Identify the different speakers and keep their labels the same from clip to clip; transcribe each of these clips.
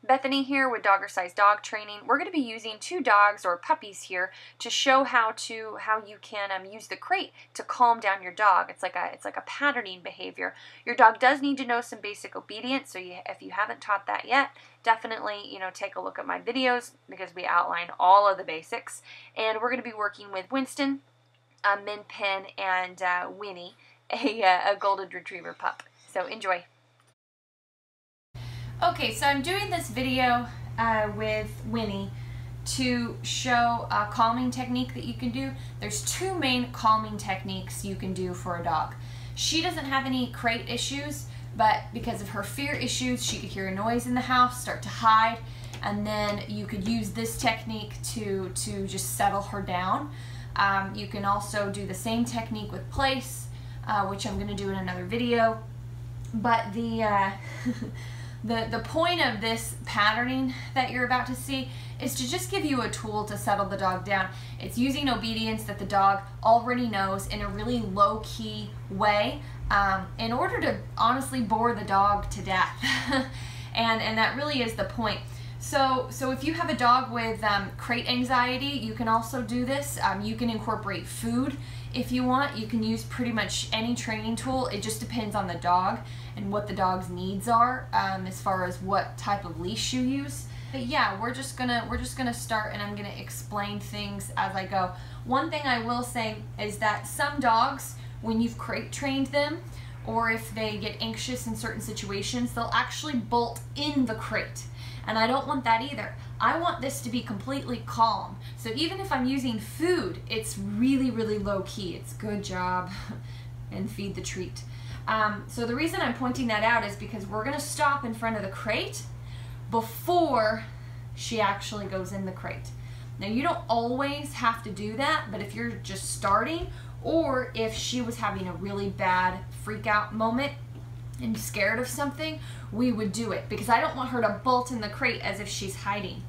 Speaker 1: Bethany here with Doggercise Dog Training. We're going to be using two dogs or puppies here to show how you can use the crate to calm down your dog. It's like a patterning behavior. Your dog does need to know some basic obedience, so if you haven't taught that yet, definitely take a look at my videos because we outline all of the basics. And we're going to be working with Winston, Min Pin, and Winnie, a golden retriever pup. So enjoy. Okay, so I'm doing this video with Winnie to show a calming technique that you can do. There's two main calming techniques you can do for a dog. She doesn't have any crate issues, but because of her fear issues, she could hear a noise in the house, start to hide, and then you could use this technique to just settle her down. You can also do the same technique with place, which I'm going to do in another video. But the point of this patterning that you're about to see is to just give you a tool to settle the dog down. It's using obedience that the dog already knows in a really low-key way in order to honestly bore the dog to death. and that really is the point. So if you have a dog with crate anxiety, you can also do this. You can incorporate food if you want. You can use pretty much any training tool. It just depends on the dog and what the dog's needs are as far as what type of leash you use. But yeah, we're just gonna start, and I'm gonna explain things as I go. One thing I will say is that some dogs, when you've crate trained them, or if they get anxious in certain situations, they'll actually bolt in the crate. And I don't want that either. I want this to be completely calm. So even if I'm using food, it's really, really low key. It's good job and feed the treat. So the reason I'm pointing that out is because we're gonna stop in front of the crate before she actually goes in the crate. Now you don't always have to do that, but if you're just starting, or if she was having a really bad freak out moment and scared of something, we would do it, because I don't want her to bolt in the crate as if she's hiding.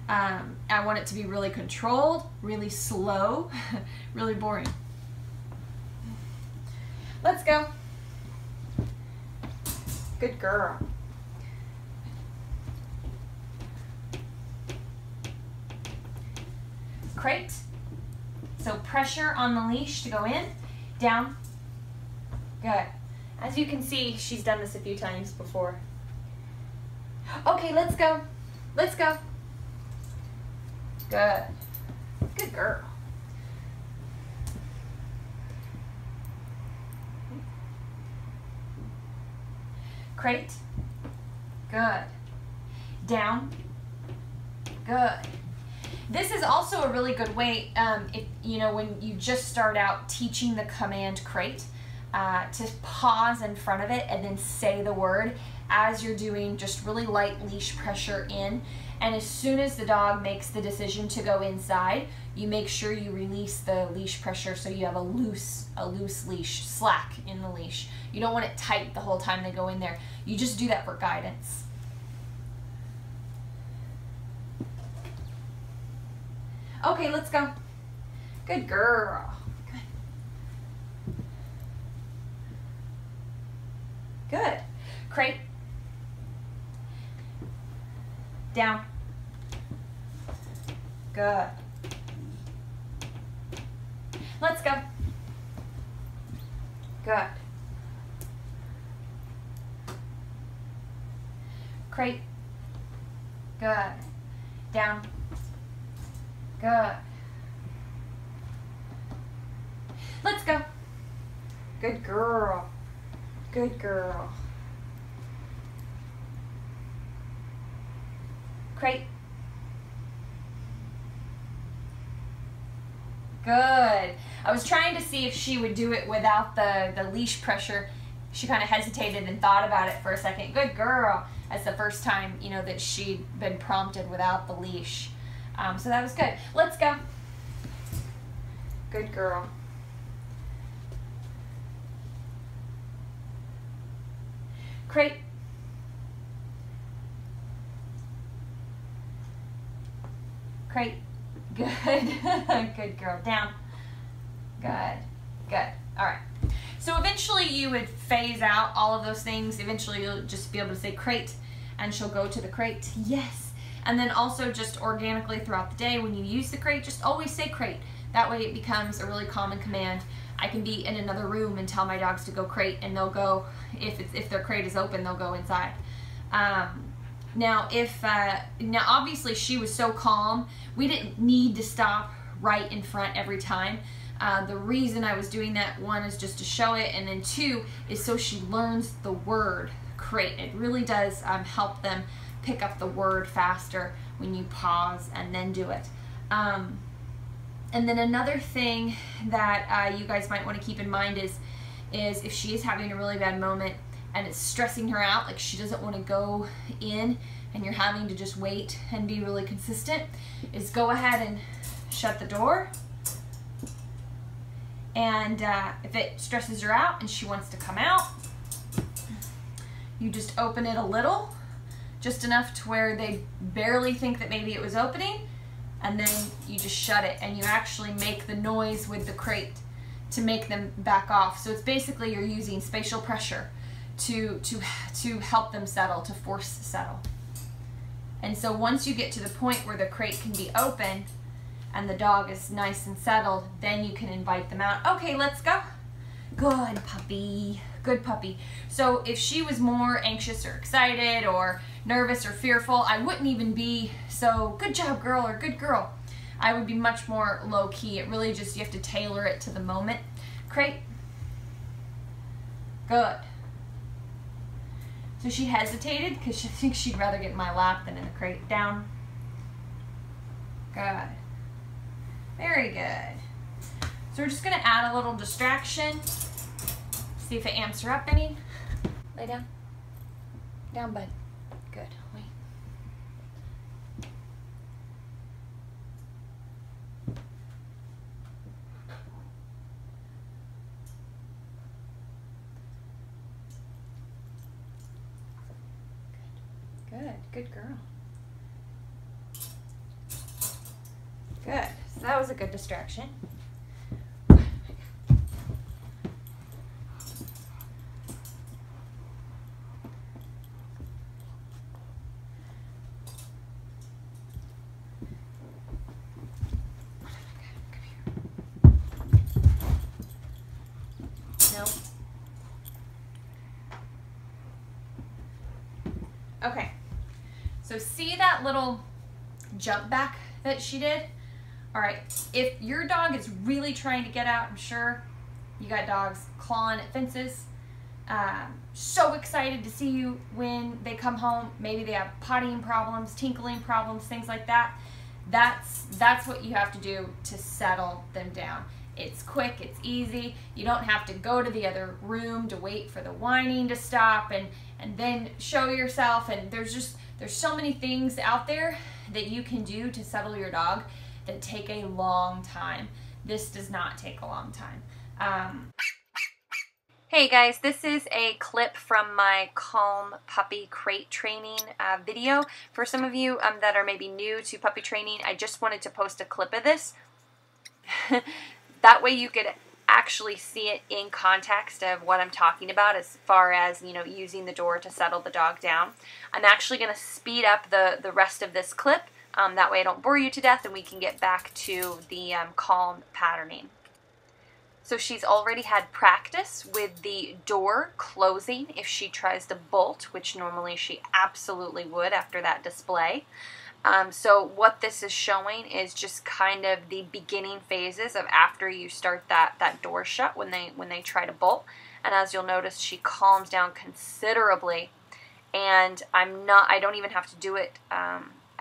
Speaker 1: I want it to be really controlled, really slow, really boring. Let's go. Good girl. Crate. So pressure on the leash to go in, down. Good. As you can see, she's done this a few times before. Okay, let's go. Let's go. Good. Good girl. Crate. Good. Down. Good. This is also a really good way, when you just start out teaching the command crate, to pause in front of it and then say the word as you're doing just really light leash pressure in. And as soon as the dog makes the decision to go inside, you make sure you release the leash pressure so you have a loose leash, slack in the leash. You don't want it tight the whole time they go in there. You just do that for guidance. Okay, let's go. Good girl. Good. Crate. Down. Good. Let's go. Good. Crate. Good. Down. Good. Let's go. Good girl. Good girl. Crate. Good. I was trying to see if she would do it without the leash pressure. She kind of hesitated and thought about it for a second. Good girl. That's the first time, that she'd been prompted without the leash. So that was good. Let's go. Good girl. Crate. Crate. Good. Good girl. Down. Good. Good. All right. So eventually you would phase out all of those things. Eventually you'll just be able to say crate, and she'll go to the crate. Yes. And then also just organically throughout the day when you use the crate, just always say crate. That way it becomes a really common command. I can be in another room and tell my dogs to go crate, and they'll go, if their crate is open, they'll go inside. Now obviously she was so calm, we didn't need to stop right in front every time. The reason I was doing that, one, is just to show it, and then two is so she learns the word crate. It really does help them pick up the word faster when you pause and then do it. And then another thing that you guys might want to keep in mind is if she is having a really bad moment and it's stressing her out, like she doesn't want to go in and you're having to just wait and be really consistent, is go ahead and shut the door. And if it stresses her out and she wants to come out, you just open it a little, just enough to where they barely think that maybe it was opening, and then you just shut it, and you actually make the noise with the crate to make them back off. So it's basically you're using spatial pressure to help them settle, to force settle. And so once you get to the point where the crate can be open and the dog is nice and settled, then you can invite them out. Okay, let's go. Good puppy, good puppy. So if she was more anxious or excited or nervous or fearful, I wouldn't even be so good job girl or good girl. I would be much more low key. It really just, you have to tailor it to the moment. Crate. Good. So she hesitated because she thinks she'd rather get in my lap than in the crate. Down. Good. Very good. So we're just gonna add a little distraction. See if it amps her up any. Lay down. Down, bud. Good. Wait. Good. Good girl. Good. So that was a good distraction. Okay, so see that little jump back that she did? All right, if your dog is really trying to get out, I'm sure you got dogs clawing at fences, so excited to see you when they come home. Maybe they have pottying problems, tinkling problems, things like that. That's what you have to do to settle them down. It's quick, it's easy. You don't have to go to the other room to wait for the whining to stop and then show yourself. And there's so many things out there that you can do to settle your dog that take a long time. This does not take a long time. Hey guys, this is a clip from my Calm Puppy Crate Training video. For some of you that are maybe new to puppy training, I just wanted to post a clip of this. That way you could actually see it in context of what I'm talking about as far as, you know, using the door to settle the dog down. I'm actually going to speed up the rest of this clip. That way I don't bore you to death and we can get back to the calm patterning. So she's already had practice with the door closing if she tries to bolt, which normally she absolutely would after that display. So what this is showing is just kind of the beginning phases of after you start that door shut when they try to bolt. And as you'll notice, she calms down considerably, and I don't even have to do it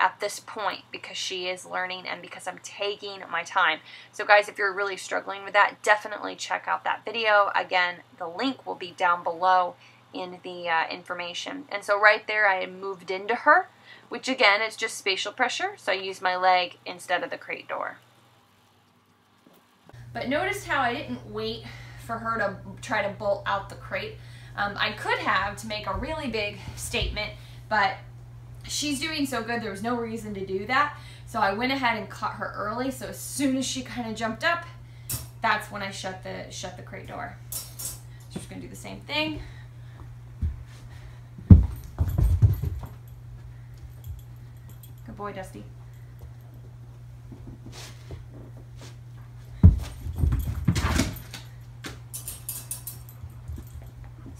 Speaker 1: at this point because she is learning and because I'm taking my time. So guys, if you're really struggling with that, definitely check out that video. Again, the link will be down below in the information. And so right there I moved into her, which again is just spatial pressure, so I use my leg instead of the crate door. But notice how I didn't wait for her to try to bolt out the crate. I could have to make a really big statement, but she's doing so good there was no reason to do that. So I went ahead and caught her early, so as soon as she kind of jumped up, that's when I shut the crate door. So just gonna do the same thing. Good boy, Dusty.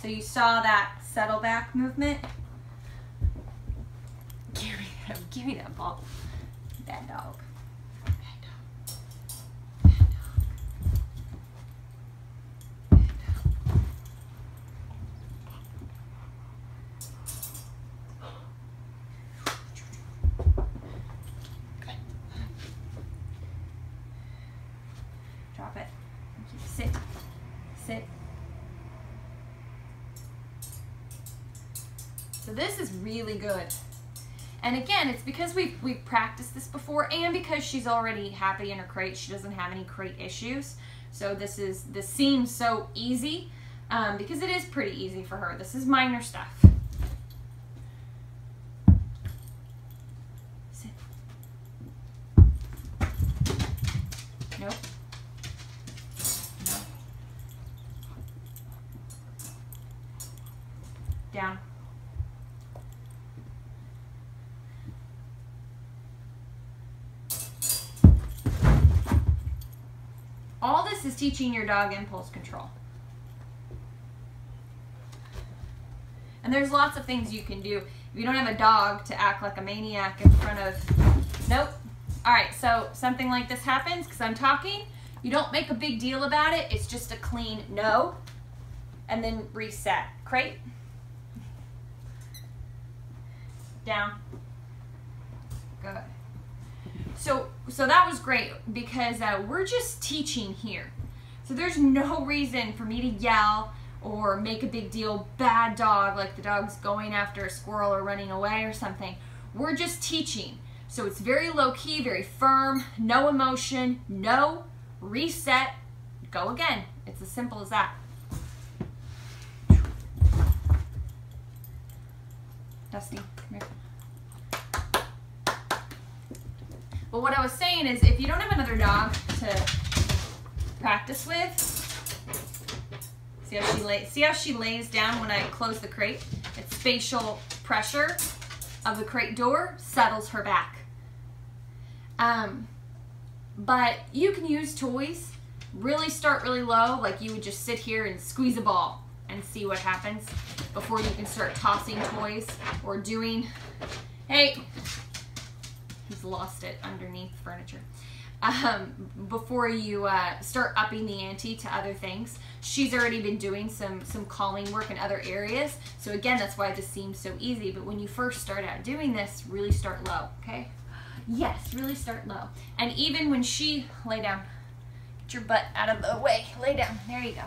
Speaker 1: So you saw that settle back movement? Give me that ball. Bad dog. Bad dog. Bad dog. Bad dog. Good. Drop it. Sit. Sit. So this is really good. And again, it's because we've practiced this before, and because she's already happy in her crate. She doesn't have any crate issues. So this seems so easy because it is pretty easy for her. This is minor stuff. Sit. Nope. No. Down. All this is teaching your dog impulse control. And there's lots of things you can do. If you don't have a dog to act like a maniac in front of... Nope. All right, so something like this happens because I'm talking. You don't make a big deal about it. It's just a clean no. And then reset. Crate. Down. Good. So that was great because we're just teaching here. So there's no reason for me to yell or make a big deal, bad dog, like the dog's going after a squirrel or running away or something. We're just teaching. So it's very low key, very firm, no emotion, no, reset, go again. It's as simple as that. Dusty, come here. But what I was saying is, if you don't have another dog to practice with, see how she lays down when I close the crate? It's spatial pressure of the crate door settles her back. But you can use toys. Really start really low, like you would just sit here and squeeze a ball and see what happens before you can start tossing toys or doing, hey, he's lost it underneath furniture. Before you start upping the ante to other things. She's already been doing some calming work in other areas. So again, that's why this seems so easy. But when you first start out doing this, really start low, okay? Yes, really start low. And even when she, lay down, get your butt out of the way, lay down, there you go.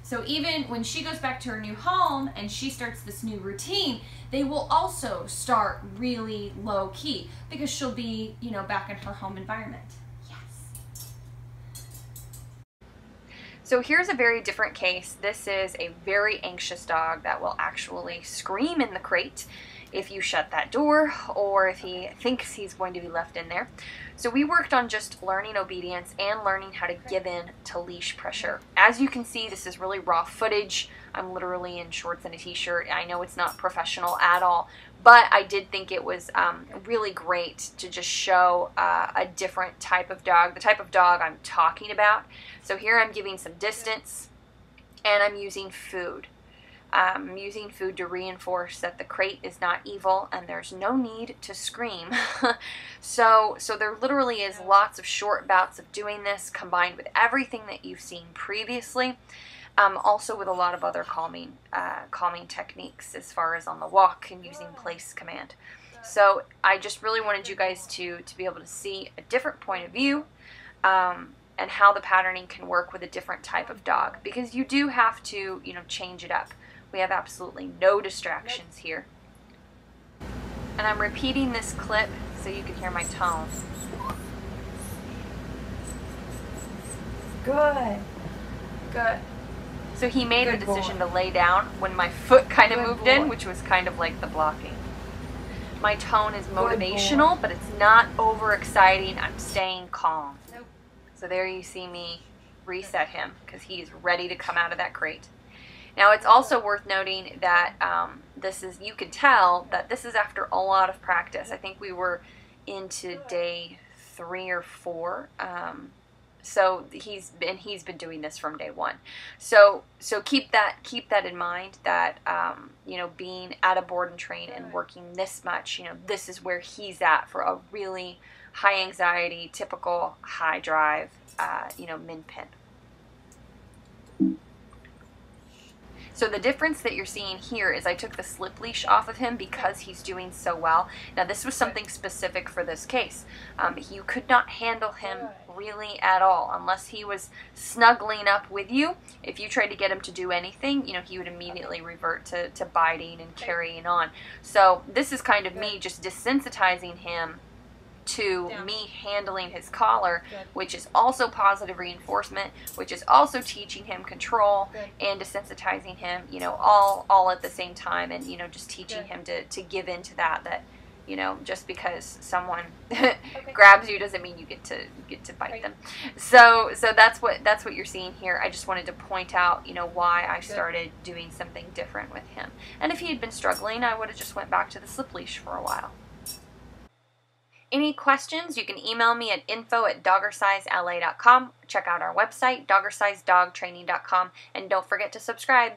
Speaker 1: So even when she goes back to her new home and she starts this new routine, they will also start really low key because she'll be, you know, back in her home environment. Yes. So here's a very different case. This is a very anxious dog that will actually scream in the crate if you shut that door or if he thinks he's going to be left in there. So we worked on just learning obedience and learning how to give in to leash pressure. As you can see, this is really raw footage. I'm literally in shorts and a t-shirt. I know it's not professional at all, but I did think it was really great to just show a different type of dog, the type of dog I'm talking about. So here I'm giving some distance and I'm using food. I'm using food to reinforce that the crate is not evil and there's no need to scream. So there literally is lots of short bouts of doing this combined with everything that you've seen previously. Also with a lot of other calming techniques as far as on the walk and using place command. So I just really wanted you guys to be able to see a different point of view and how the patterning can work with a different type of dog, because you do have to, you know, change it up. We have absolutely no distractions here. And I'm repeating this clip so you can hear my tone.
Speaker 2: Good. Good.
Speaker 1: So he made the decision to lay down when my foot kind of moved in, which was kind of like the blocking. My tone is motivational, but it's not overexciting. I'm staying calm. Nope. So there you see me reset him because he's ready to come out of that crate. Now it's also worth noting that this is, you can tell that this is after a lot of practice. I think we were into day 3 or 4. So he's been doing this from day 1. So keep that in mind, that you know, being at a board and train and working this much, you know, this is where he's at for a really high anxiety, typical high drive, you know, min pin. So the difference that you're seeing here is I took the slip leash off of him because he's doing so well. Now this was something specific for this case. You could not handle him really at all unless he was snuggling up with you. If you tried to get him to do anything, you know, he would immediately revert to biting and carrying on. So this is kind of me just desensitizing him to me handling his collar, which is also positive reinforcement, which is also teaching him control and desensitizing him, you know, all at the same time, and, you know, just teaching him to give in to that, you know, just because someone grabs you doesn't mean you get to bite them. So that's what you're seeing here. I just wanted to point out, you know, why I started doing something different with him. And if he had been struggling, I would have just went back to the slip leash for a while. Any questions, you can email me at info@doggersizela.com. Check out our website, doggersizedogtraining.com, and don't forget to subscribe.